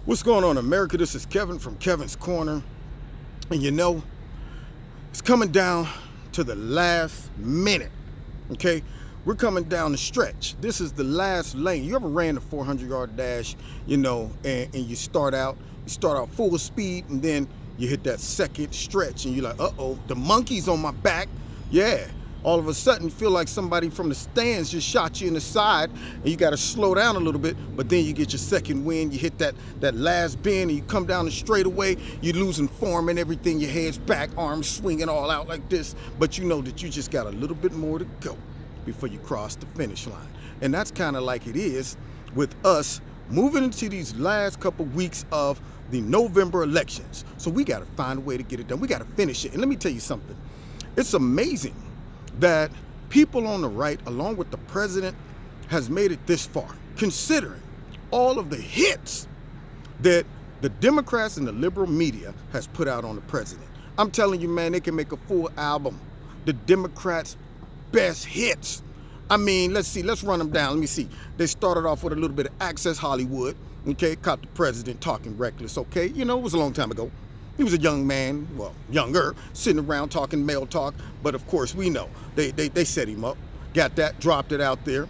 What's going on, America? This is Kevin from Kevin's Corner. And you know, it's coming down to the last minute, okay? We're coming down the stretch. This is the last lane. You ever ran a 400-yard dash, and you start out full speed, and then you hit that second stretch, and you're like, uh-oh, the monkey's on my back. Yeah. All of a sudden, you feel like somebody from the stands just shot you in the side, and you got to slow down a little bit, but then you get your second wind, you hit that last bend, and you come down the straightaway, you're losing form and everything, your head's back, arms swinging all out like this, but you know that you just got a little bit more to go before you cross the finish line. And that's kind of like it is with us moving into these last couple weeks of the November elections. So we got to find a way to get it done. We got to finish it. And let me tell you something. It's amazing that people on the right, along with the president, has made it this far, considering all of the hits that the Democrats and the liberal media has put out on the president. I'm telling you, man, they can make a full album, the Democrats' best hits. I mean, let's run them down. Let me see. They started off with a little bit of Access Hollywood, okay, caught the president talking reckless, okay, it was a long time ago. He was a young man, well, younger, sitting around talking male talk, but of course we know they set him up, got that, dropped it out there.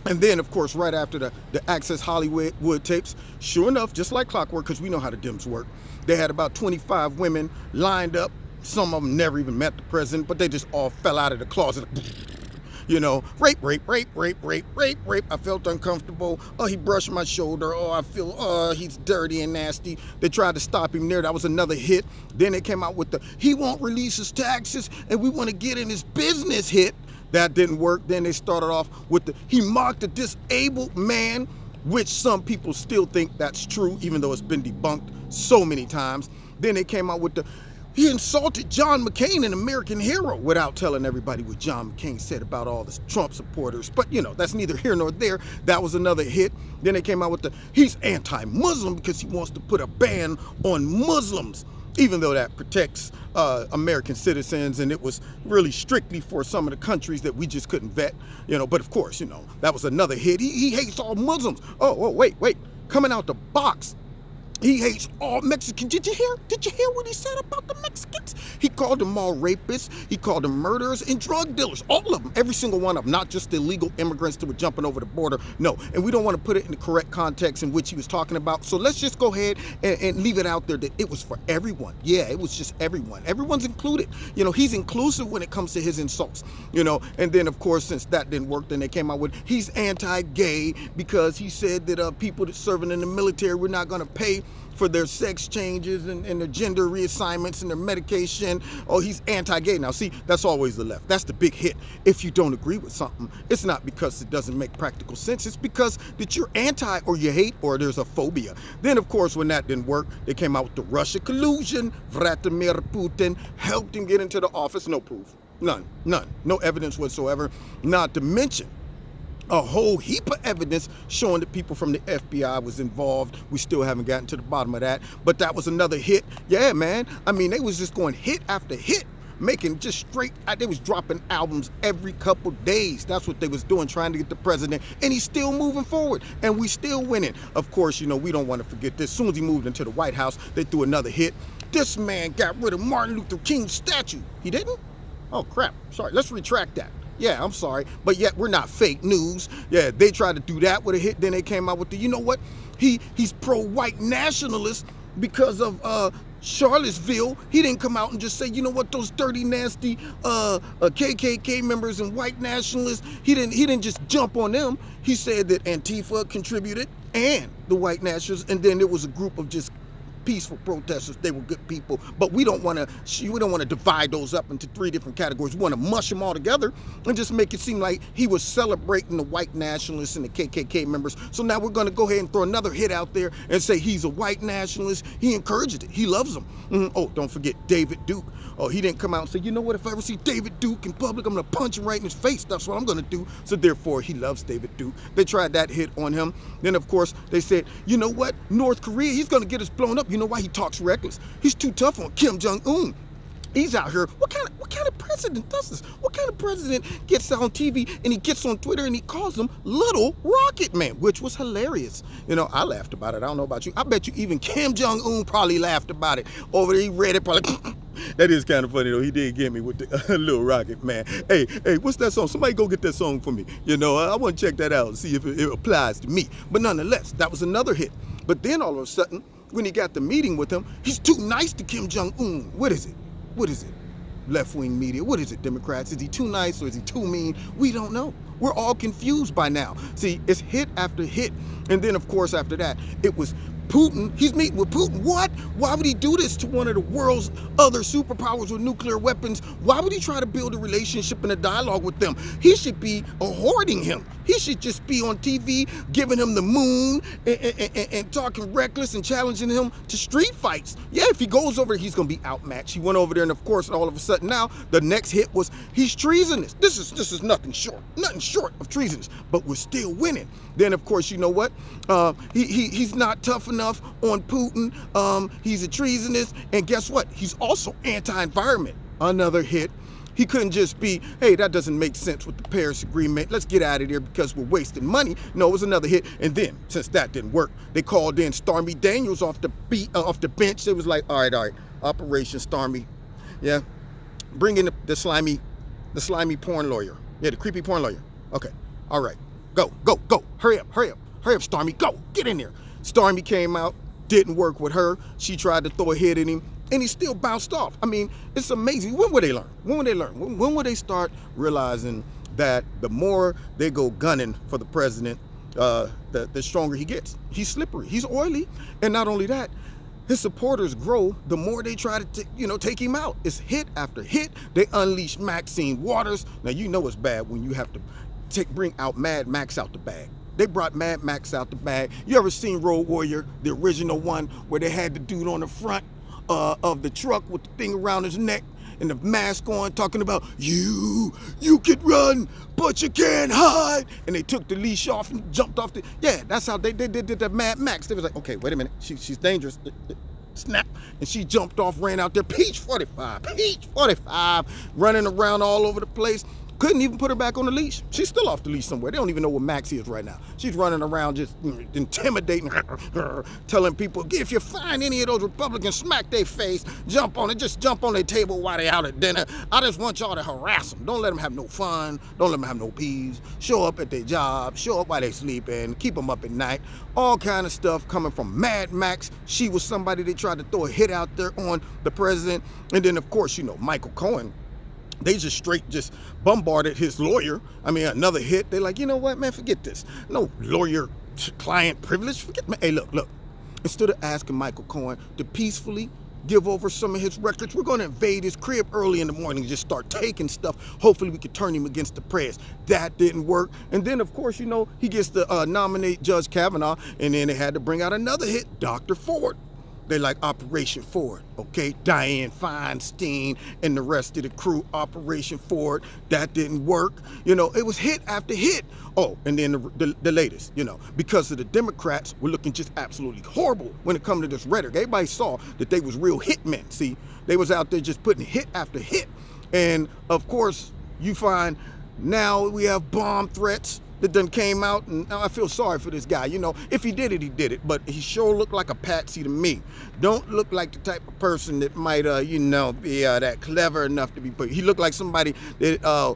And then, of course, right after the Access Hollywood tapes, sure enough, just like clockwork, because we know how the Dems work, they had about 25 women lined up. Some of them never even met the president, but they just all fell out of the closet. Rape. I felt uncomfortable. Oh, he brushed my shoulder. Oh, I feel, he's dirty and nasty. They tried to stop him there. That was another hit. Then they came out with he won't release his taxes and we want to get in his business hit. That didn't work. Then they started off with he mocked a disabled man, which some people still think that's true, even though it's been debunked so many times. Then they came out with he insulted John McCain, an American hero, without telling everybody what John McCain said about all the Trump supporters. But, that's neither here nor there. That was another hit. Then they came out with he's anti-Muslim because he wants to put a ban on Muslims, even though that protects American citizens, and it was really strictly for some of the countries that we just couldn't vet. But of course, that was another hit. He hates all Muslims. Oh, wait. Coming out the box. He hates all Mexicans. Did you hear what he said about the Mexicans? He called them all rapists. He called them murderers and drug dealers. All of them. Every single one of them. Not just the illegal immigrants that were jumping over the border. No. And we don't want to put it in the correct context in which he was talking about. So let's just go ahead and leave it out there that it was for everyone. Yeah, it was just everyone. Everyone's included. He's inclusive when it comes to his insults. And then, of course, since that didn't work, then they came out with he's anti-gay because he said that people that serving in the military were not going to pay for their sex changes and their gender reassignments and their medication. Oh, he's anti-gay. Now, see, that's always the left. That's the big hit. If you don't agree with something, it's not because it doesn't make practical sense. It's because that you're anti or you hate or there's a phobia. Then, of course, when that didn't work, they came out with the Russia collusion. Vladimir Putin helped him get into the office. No proof. None. No evidence whatsoever. Not to mention a whole heap of evidence showing that people from the FBI was involved. We still haven't gotten to the bottom of that, but that was another hit. Yeah, man. I mean, they was just going hit after hit, making just straight, they was dropping albums every couple days. That's what they was doing, trying to get the president, and he's still moving forward, and we still winning. Of course, we don't want to forget this. As soon as he moved into the White House, they threw another hit. This man got rid of Martin Luther King's statue. He didn't? Oh, crap. Sorry. Let's retract that. Yeah, I'm sorry, but yet we're not fake news. Yeah, they tried to do that with a hit. Then they came out with he's pro-white nationalist because of Charlottesville. He didn't come out and just say, those dirty, nasty KKK members and white nationalists. He didn't just jump on them. He said that Antifa contributed and the white nationalists, and then there was a group of just peaceful protesters. They were good people, but we don't want to divide those up into three different categories. We want to mush them all together and just make it seem like he was celebrating the white nationalists and the KKK members. So now we're going to go ahead and throw another hit out there and say he's a white nationalist. He encouraged it. He loves them. Oh, don't forget David Duke. Oh, he didn't come out and say, if I ever see David Duke in public, I'm going to punch him right in his face. That's what I'm going to do. So therefore, he loves David Duke. They tried that hit on him. Then, of course, they said, North Korea, he's going to get us blown up. You know why? He talks reckless. He's too tough on Kim Jong-un. He's out here. What kind of president does this? What kind of president gets on TV and he gets on Twitter and he calls him Little Rocket Man, which was hilarious. I laughed about it. I don't know about you. I bet you even Kim Jong-un probably laughed about it. Over there, he read it probably. That is kind of funny though. He did get me with the Little Rocket Man. Hey, what's that song? Somebody go get that song for me. I want to check that out and see if it applies to me. But nonetheless, that was another hit. But then all of a sudden, when he got the meeting with him, he's too nice to Kim Jong-un. What is it? Left-wing media. What is it, Democrats? Is he too nice or is he too mean? We don't know. We're all confused by now. See, it's hit after hit. And then, of course, after that, it was Putin. He's meeting with Putin. What? Why would he do this to one of the world's other superpowers with nuclear weapons? Why would he try to build a relationship and a dialogue with them? He should be hoarding him. He should just be on TV giving him the moon and talking reckless and challenging him to street fights. Yeah, if he goes over, he's going to be outmatched. He went over there, and of course, all of a sudden now, the next hit was he's treasonous. This is nothing short of treasonous, but we're still winning. Then, of course, you know what? He's not tough enough on Putin. He's a treasonous, and guess what? He's also anti-environment. Another hit. He couldn't just be, hey, that doesn't make sense with the Paris Agreement. Let's get out of here because we're wasting money. No, it was another hit. And then, since that didn't work, they called in Stormy Daniels off the bench. It was like, all right, Operation Stormy. Yeah, bring in the slimy porn lawyer. Yeah, the creepy porn lawyer. Okay, all right, go. Hurry up, Stormy, go, get in there. Stormy came out, didn't work with her. She tried to throw a hit at him, and he still bounced off. I mean, it's amazing. When will they learn? When will they start realizing that the more they go gunning for the president, the stronger he gets? He's slippery. He's oily. And not only that, his supporters grow the more they try to take him out. It's hit after hit. They unleash Maxine Waters. Now, you know it's bad when you have to bring out Mad Max out the bag. They brought Mad Max out the bag. You ever seen Road Warrior, the original one, where they had the dude on the front of the truck with the thing around his neck and the mask on, talking about, you can run, but you can't hide. And they took the leash off and jumped off yeah, that's how they did the Mad Max. They was like, okay, wait a minute, she's dangerous. Snap. And she jumped off, ran out there, Peach 45, running around all over the place. Couldn't even put her back on the leash. She's still off the leash somewhere. They don't even know where Max is right now. She's running around just intimidating her, telling people, if you find any of those Republicans, smack their face, jump on it, just jump on their table while they out at dinner. I just want y'all to harass them. Don't let them have no fun. Don't let them have no peace. Show up at their job. Show up while they sleeping. Keep them up at night. All kind of stuff coming from Mad Max. She was somebody they tried to throw a hit out there on the president. And then, of course, Michael Cohen. They just bombarded his lawyer. I mean, another hit. They're like, you know what, man, forget this. No lawyer-client privilege. Hey, look. Instead of asking Michael Cohen to peacefully give over some of his records, we're going to invade his crib early in the morning and just start taking stuff. Hopefully we could turn him against the press. That didn't work. And then, of course, he gets to nominate Judge Kavanaugh, and then they had to bring out another hit, Dr. Ford. They like Operation Ford, okay? Dianne Feinstein and the rest of the crew, Operation Ford. That didn't work. It was hit after hit. Oh, and then the latest, because of the Democrats were looking just absolutely horrible when it comes to this rhetoric. Everybody saw that they was real hitmen. See, they was out there just putting hit after hit. And, of course, you find now we have bomb threats that done came out, and I feel sorry for this guy. If he did it, he did it, but he sure looked like a patsy to me. Don't look like the type of person that might, be that clever enough to be put. He looked like somebody that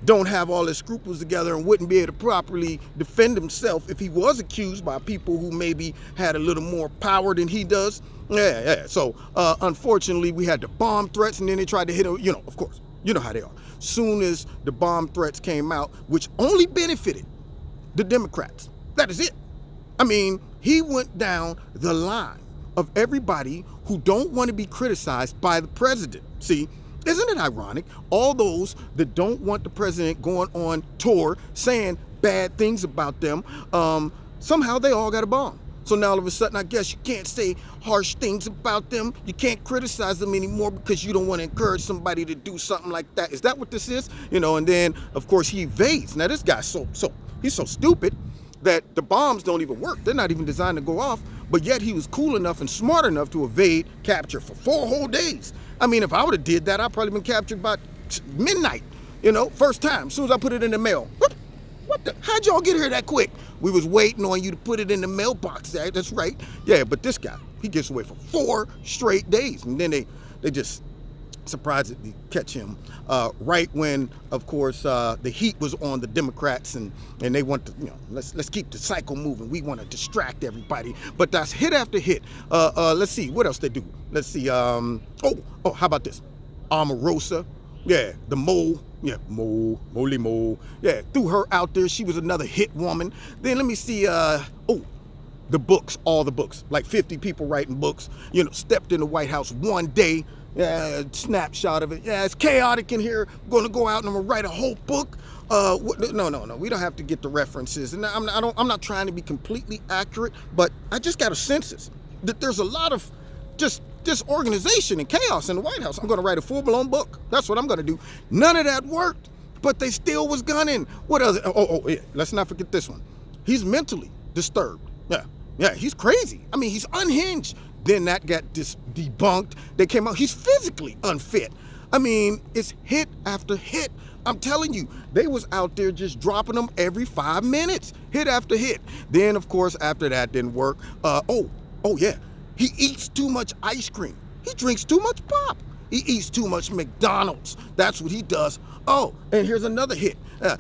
don't have all his scruples together and wouldn't be able to properly defend himself if he was accused by people who maybe had a little more power than he does. Yeah. So, unfortunately, we had the bomb threats, and then they tried to hit him, of course. You know how they are. Soon as the bomb threats came out, which only benefited the Democrats. That is it. I mean, he went down the line of everybody who don't want to be criticized by the president. See, isn't it ironic? All those that don't want the president going on tour saying bad things about them, somehow they all got a bomb. So now all of a sudden, I guess you can't say harsh things about them. You can't criticize them anymore because you don't want to encourage somebody to do something like that. Is that what this is? And then, of course, he evades. Now, this guy's he's so stupid that the bombs don't even work. They're not even designed to go off. but yet he was cool enough and smart enough to evade capture for 4 whole days. I mean, if I would have did that, I'd probably been captured by midnight, first time, as soon as I put it in the mail. What the? How'd y'all get here that quick? We was waiting on you to put it in the mailbox. That's right. Yeah, but this guy, he gets away for 4 straight days. And then they just surprisingly catch him right when, of course, the heat was on the Democrats, and they want to, let's keep the cycle moving. We want to distract everybody. But that's hit after hit. Let's see, what else they do? Let's see, how about this? Omarosa. Yeah, the mole. Yeah, Moly Mole. Yeah, threw her out there. She was another hit woman. Then let me see, the books, all the books. Like 50 people writing books, stepped in the White House one day. Yeah, snapshot of it. Yeah, it's chaotic in here. I'm going to go out and I'm going to write a whole book. No. We don't have to get the references. And I'm not trying to be completely accurate, but I just got a census that there's a lot of just disorganization and chaos in the White House. I'm going to write a full-blown book. That's what I'm going to do. None of that worked, but they still was gunning. What else? Yeah. Let's not forget this one. He's mentally disturbed. Yeah, he's crazy. I mean, he's unhinged. Then that got debunked. They came out, he's physically unfit. I mean, it's hit after hit. I'm telling you, they was out there just dropping them every 5 minutes, hit after hit. Then, of course, after that didn't work, yeah, he eats too much ice cream. He drinks too much pop. He eats too much McDonald's. That's what he does. Oh, and here's another hit.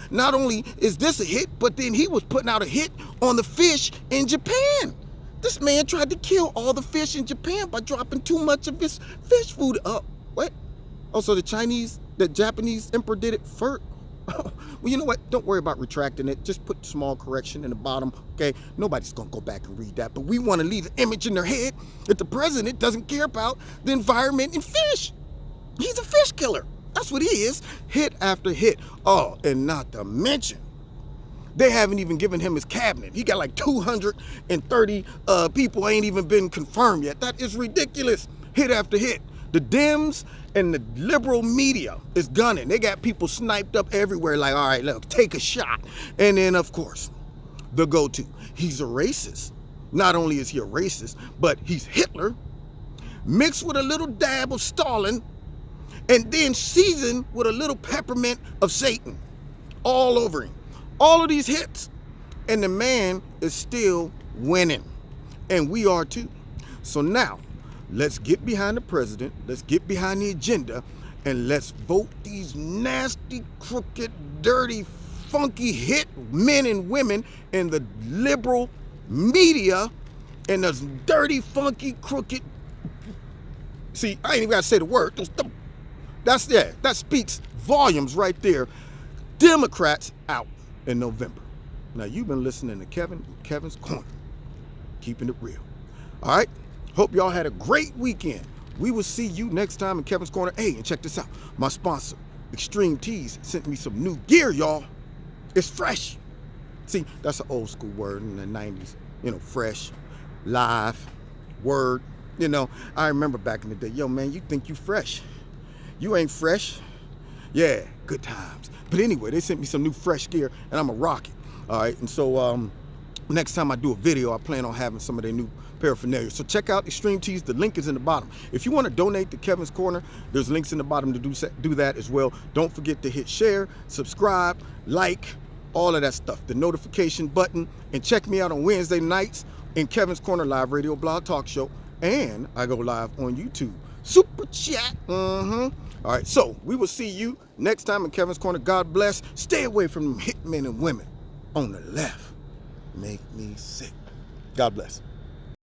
Not only is this a hit, but then he was putting out a hit on the fish in Japan. This man tried to kill all the fish in Japan by dropping too much of his fish food. What? Oh, so the Japanese emperor did it first? Well, you know what? Don't worry about retracting it. Just put small correction in the bottom, okay? Nobody's going to go back and read that. But we want to leave the image in their head that the president doesn't care about the environment and fish. He's a fish killer. That's what he is. Hit after hit. Oh, and not to mention, they haven't even given him his cabinet. He got like 230 people ain't even been confirmed yet. That is ridiculous. Hit after hit. The Dems and the liberal media is gunning. They got people sniped up everywhere like, all right, look, take a shot. And then, of course, the go-to. He's a racist. Not only is he a racist, but he's Hitler mixed with a little dab of Stalin and then seasoned with a little peppermint of Satan all over him. All of these hits, and the man is still winning, and we are too. So now, let's get behind the president, let's get behind the agenda, and let's vote these nasty, crooked, dirty, funky hit men and women in the liberal media and those dirty, funky, crooked. See, I ain't even got to say the word. That speaks volumes right there. Democrats out in November. Now, you've been listening to Kevin's Corner, keeping it real. All right? Hope y'all had a great weekend. We will see you next time in Kevin's Corner. Hey, and check this out. My sponsor, Extreme Tees, sent me some new gear, y'all. It's fresh. See, that's an old school word in the 90s. Fresh, live, word. I remember back in the day, yo, man, you think you fresh. You ain't fresh. Yeah, good times. But anyway, they sent me some new fresh gear, and I'm going to rock it. All right, and so next time I do a video, I plan on having some of their new paraphernalia. So check out Extreme Tees. The link is in the bottom. If you want to donate to Kevin's Corner, there's links in the bottom to do that as well. Don't forget to hit share, subscribe, like, all of that stuff. The notification button. And check me out on Wednesday nights in Kevin's Corner live radio blog talk show. And I go live on YouTube. Super chat. All right, so we will see you next time in Kevin's Corner. God bless. Stay away from them hit men and women on the left. Make me sick. God bless.